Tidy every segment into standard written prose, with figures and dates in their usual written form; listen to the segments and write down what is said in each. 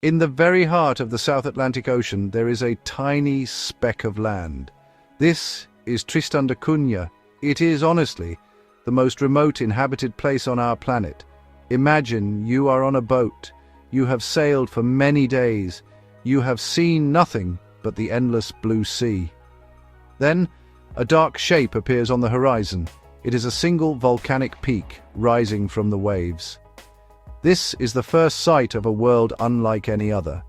In the very heart of the South Atlantic Ocean, there is a tiny speck of land. This is Tristan da Cunha. It is, honestly, the most remote inhabited place on our planet. Imagine you are on a boat. You have sailed for many days. You have seen nothing but the endless blue sea. Then, a dark shape appears on the horizon. It is a single volcanic peak rising from the waves. This is the first sight of a world unlike any other.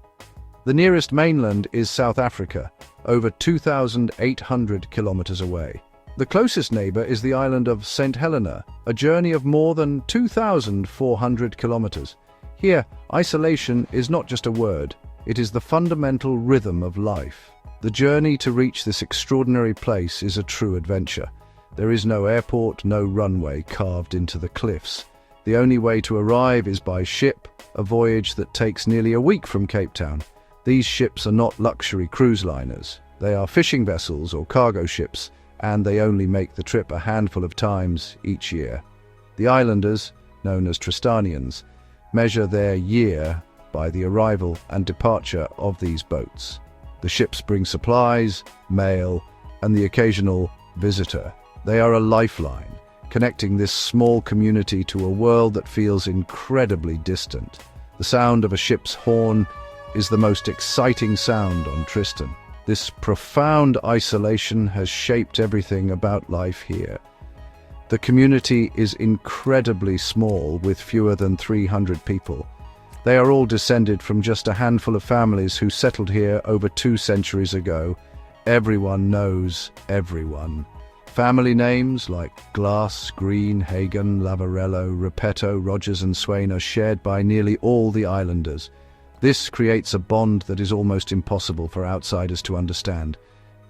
The nearest mainland is South Africa, over 2,800 kilometers away. The closest neighbor is the island of St. Helena, a journey of more than 2,400 kilometers. Here, isolation is not just a word, it is the fundamental rhythm of life. The journey to reach this extraordinary place is a true adventure. There is no airport, no runway carved into the cliffs. The only way to arrive is by ship, a voyage that takes nearly a week from Cape Town. These ships are not luxury cruise liners. They are fishing vessels or cargo ships, and they only make the trip a handful of times each year. The islanders, known as Tristanians, measure their year by the arrival and departure of these boats. The ships bring supplies, mail, and the occasional visitor. They are a lifeline, connecting this small community to a world that feels incredibly distant. The sound of a ship's horn is the most exciting sound on Tristan. This profound isolation has shaped everything about life here. The community is incredibly small, with fewer than 300 people. They are all descended from just a handful of families who settled here over 2 centuries ago. Everyone knows everyone. Family names like Glass, Green, Hagan, Lavarello, Repetto, Rogers and Swain are shared by nearly all the islanders. This creates a bond that is almost impossible for outsiders to understand.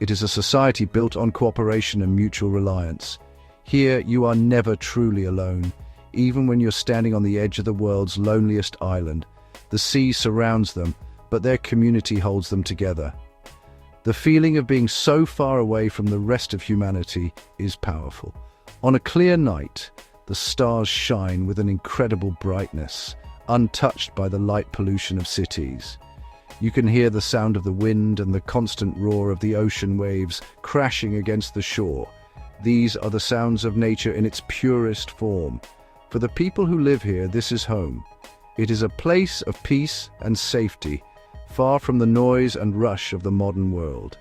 It is a society built on cooperation and mutual reliance. Here, you are never truly alone. Even when you're standing on the edge of the world's loneliest island, the sea surrounds them, but their community holds them together. The feeling of being so far away from the rest of humanity is powerful. On a clear night, the stars shine with an incredible brightness, untouched by the light pollution of cities. You can hear the sound of the wind and the constant roar of the ocean waves crashing against the shore. These are the sounds of nature in its purest form. For the people who live here, this is home. It is a place of peace and safety, far from the noise and rush of the modern world.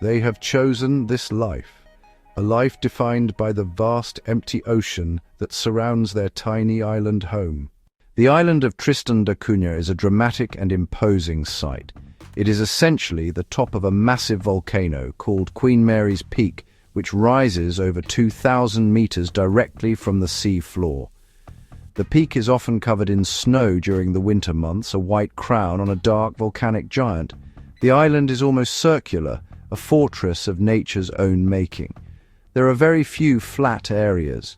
They have chosen this life, a life defined by the vast empty ocean that surrounds their tiny island home. The island of Tristan da Cunha is a dramatic and imposing sight. It is essentially the top of a massive volcano called Queen Mary's Peak, which rises over 2,000 meters directly from the sea floor. The peak is often covered in snow during the winter months, a white crown on a dark volcanic giant. The island is almost circular, a fortress of nature's own making. There are very few flat areas.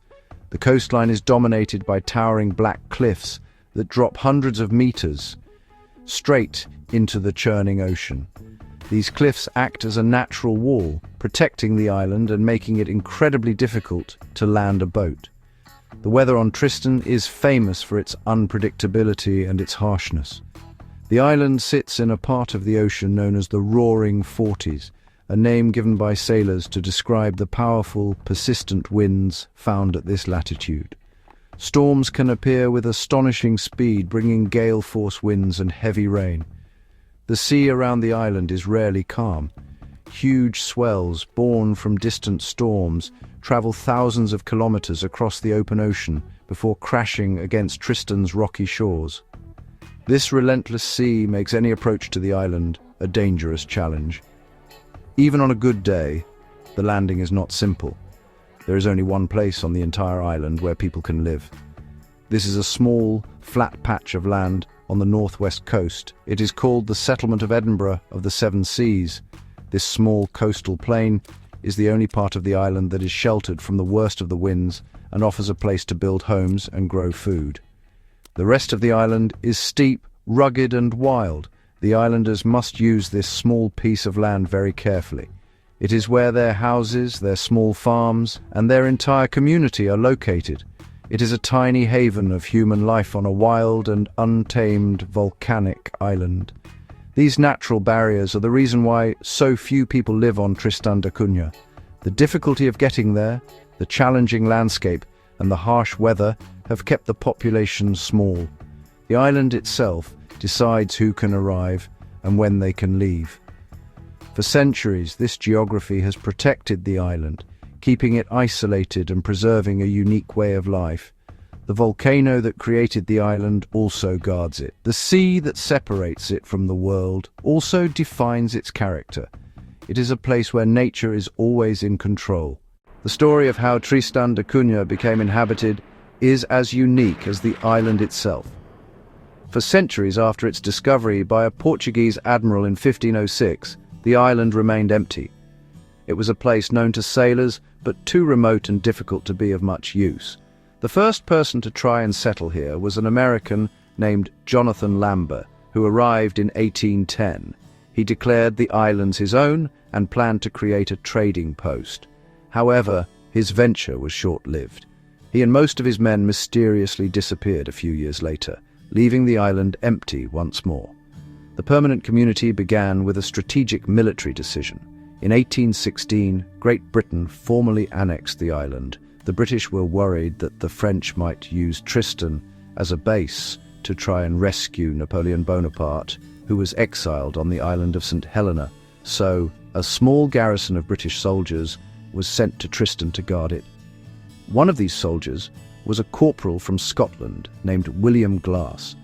The coastline is dominated by towering black cliffs that drop hundreds of meters straight into the churning ocean. These cliffs act as a natural wall, protecting the island and making it incredibly difficult to land a boat. The weather on Tristan is famous for its unpredictability and its harshness. The island sits in a part of the ocean known as the Roaring Forties, a name given by sailors to describe the powerful, persistent winds found at this latitude. Storms can appear with astonishing speed, bringing gale-force winds and heavy rain. The sea around the island is rarely calm. Huge swells, born from distant storms, travel thousands of kilometers across the open ocean before crashing against Tristan's rocky shores. This relentless sea makes any approach to the island a dangerous challenge. Even on a good day, the landing is not simple. There is only one place on the entire island where people can live. This is a small, flat patch of land on the northwest coast. It is called the settlement of Edinburgh of the Seven Seas. This small coastal plain is the only part of the island that is sheltered from the worst of the winds and offers a place to build homes and grow food. The rest of the island is steep, rugged and wild. The islanders must use this small piece of land very carefully. It is where their houses, their small farms, and their entire community are located. It is a tiny haven of human life on a wild and untamed volcanic island. These natural barriers are the reason why so few people live on Tristan da Cunha. The difficulty of getting there, the challenging landscape, and the harsh weather have kept the population small. The island itself decides who can arrive and when they can leave. For centuries, this geography has protected the island, keeping it isolated and preserving a unique way of life. The volcano that created the island also guards it. The sea that separates it from the world also defines its character. It is a place where nature is always in control. The story of how Tristan da Cunha became inhabited is as unique as the island itself. For centuries after its discovery by a Portuguese admiral in 1506, the island remained empty. It was a place known to sailors, but too remote and difficult to be of much use. The first person to try and settle here was an American named Jonathan Lambert, who arrived in 1810. He declared the islands his own and planned to create a trading post. However, his venture was short-lived. He and most of his men mysteriously disappeared a few years later, leaving the island empty once more. The permanent community began with a strategic military decision. In 1816, Great Britain formally annexed the island. The British were worried that the French might use Tristan as a base to try and rescue Napoleon Bonaparte, who was exiled on the island of St. Helena. So, a small garrison of British soldiers was sent to Tristan to guard it. One of these soldiers was a corporal from Scotland named William Glass.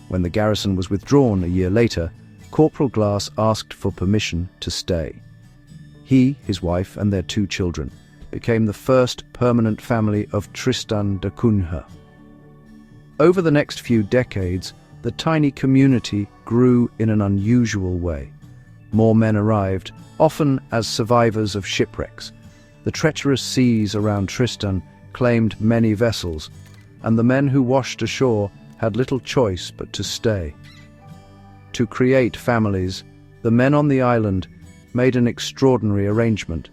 When the garrison was withdrawn a year later, Corporal Glass asked for permission to stay. He, his wife, and their 2 children became the first permanent family of Tristan da Cunha. Over the next few decades, the tiny community grew in an unusual way. More men arrived, often as survivors of shipwrecks. The treacherous seas around Tristan claimed many vessels, and the men who washed ashore had little choice but to stay. To create families, the men on the island made an extraordinary arrangement.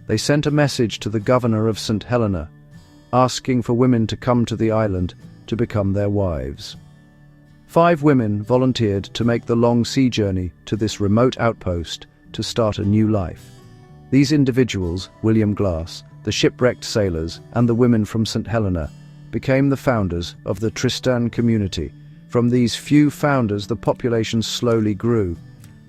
They sent a message to the governor of St. Helena, asking for women to come to the island to become their wives. 5 women volunteered to make the long sea journey to this remote outpost to start a new life. These individuals, William Glass, the shipwrecked sailors, and the women from St. Helena, became the founders of the Tristan community. From these few founders, the population slowly grew.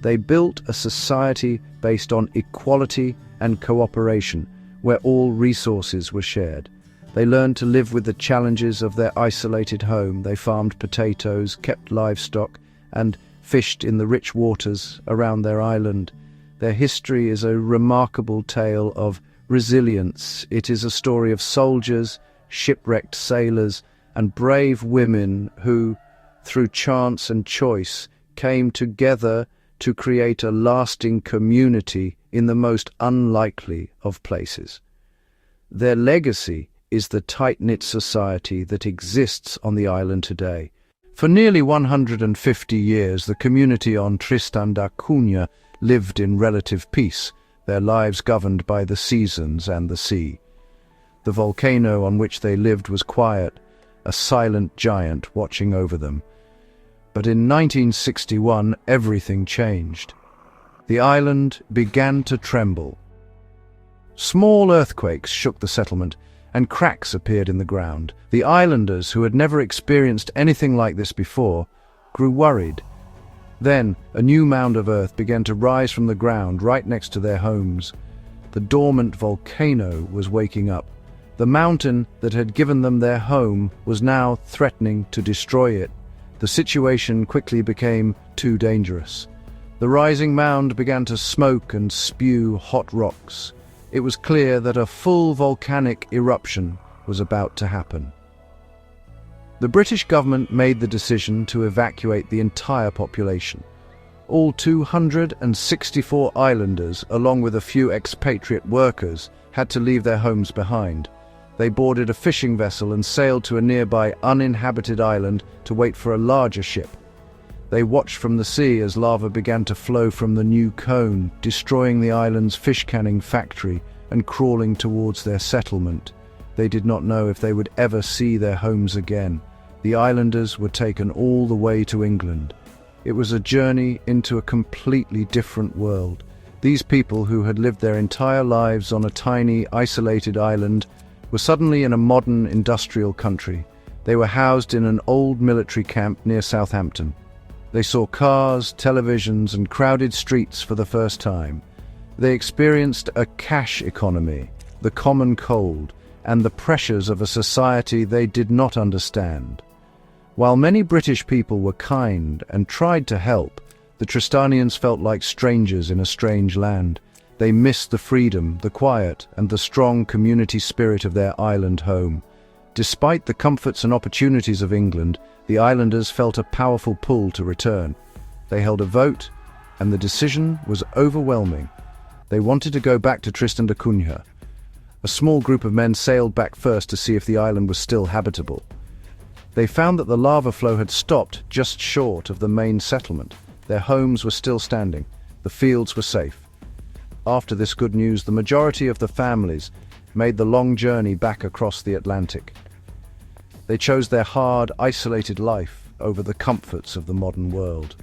They built a society based on equality and cooperation, where all resources were shared. They learned to live with the challenges of their isolated home. They farmed potatoes, kept livestock, and fished in the rich waters around their island. Their history is a remarkable tale of resilience. It is a story of soldiers, shipwrecked sailors, and brave women who, through chance and choice, came together to create a lasting community in the most unlikely of places. Their legacy is the tight-knit society that exists on the island today. For nearly 150 years, the community on Tristan da Cunha lived in relative peace, their lives governed by the seasons and the sea. The volcano on which they lived was quiet, a silent giant watching over them. But in 1961, everything changed. The island began to tremble. Small earthquakes shook the settlement, and cracks appeared in the ground. The islanders, who had never experienced anything like this before, grew worried. Then, a new mound of earth began to rise from the ground right next to their homes. The dormant volcano was waking up. The mountain that had given them their home was now threatening to destroy it. The situation quickly became too dangerous. The rising mound began to smoke and spew hot rocks. It was clear that a full volcanic eruption was about to happen. The British government made the decision to evacuate the entire population. All 264 islanders, along with a few expatriate workers, had to leave their homes behind. They boarded a fishing vessel and sailed to a nearby uninhabited island to wait for a larger ship. They watched from the sea as lava began to flow from the new cone, destroying the island's fish canning factory and crawling towards their settlement. They did not know if they would ever see their homes again. The islanders were taken all the way to England. It was a journey into a completely different world. These people who had lived their entire lives on a tiny, isolated island were suddenly in a modern, industrial country. They were housed in an old military camp near Southampton. They saw cars, televisions, and crowded streets for the first time. They experienced a cash economy, the common cold, and the pressures of a society they did not understand. While many British people were kind and tried to help, the Tristanians felt like strangers in a strange land. They missed the freedom, the quiet, and the strong community spirit of their island home. Despite the comforts and opportunities of England, the islanders felt a powerful pull to return. They held a vote, and the decision was overwhelming. They wanted to go back to Tristan da Cunha. A small group of men sailed back first to see if the island was still habitable. They found that the lava flow had stopped just short of the main settlement. Their homes were still standing. The fields were safe. After this good news, the majority of the families made the long journey back across the Atlantic. They chose their hard, isolated life over the comforts of the modern world.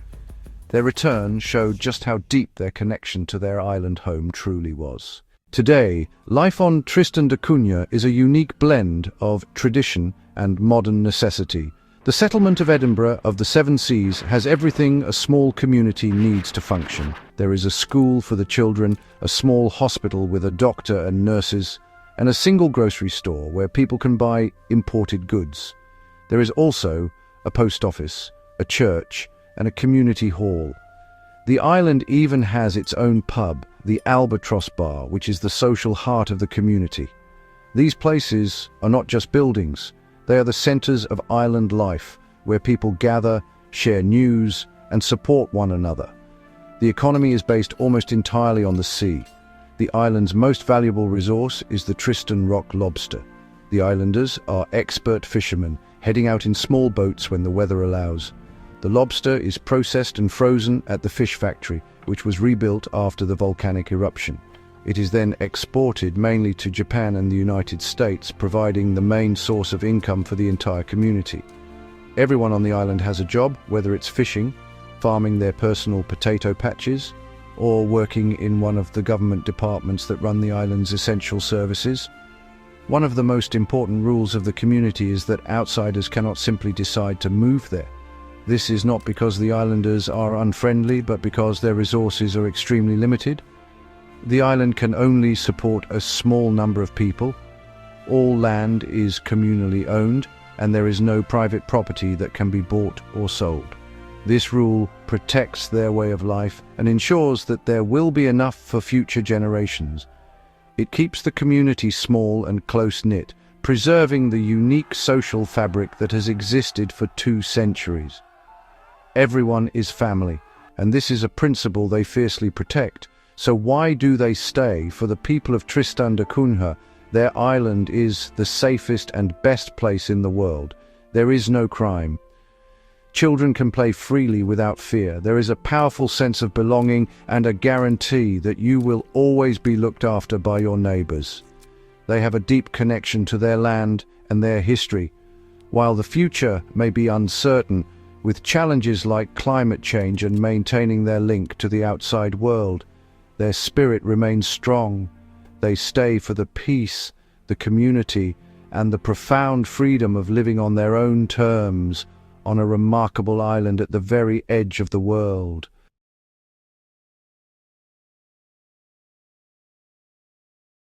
Their return showed just how deep their connection to their island home truly was. Today, life on Tristan da Cunha is a unique blend of tradition and modern necessity. The settlement of Edinburgh of the Seven Seas has everything a small community needs to function. There is a school for the children, a small hospital with a doctor and nurses, and a single grocery store where people can buy imported goods. There is also a post office, a church, and a community hall. The island even has its own pub, the Albatross Bar, which is the social heart of the community. These places are not just buildings. They are the centers of island life, where people gather, share news, and support one another. The economy is based almost entirely on the sea. The island's most valuable resource is the Tristan rock lobster. The islanders are expert fishermen, heading out in small boats when the weather allows. The lobster is processed and frozen at the fish factory, which was rebuilt after the volcanic eruption. It is then exported mainly to Japan and the United States, providing the main source of income for the entire community. Everyone on the island has a job, whether it's fishing, farming their personal potato patches, or working in one of the government departments that run the island's essential services. One of the most important rules of the community is that outsiders cannot simply decide to move there. This is not because the islanders are unfriendly, but because their resources are extremely limited. The island can only support a small number of people. All land is communally owned, and there is no private property that can be bought or sold. This rule protects their way of life and ensures that there will be enough for future generations. It keeps the community small and close-knit, preserving the unique social fabric that has existed for 2 centuries. Everyone is family, and this is a principle they fiercely protect. So why do they stay? For the people of Tristan da Cunha, their island is the safest and best place in the world. There is no crime. Children can play freely without fear. There is a powerful sense of belonging and a guarantee that you will always be looked after by your neighbors. They have a deep connection to their land and their history. While the future may be uncertain, with challenges like climate change and maintaining their link to the outside world, their spirit remains strong. They stay for the peace, the community, and the profound freedom of living on their own terms on a remarkable island at the very edge of the world.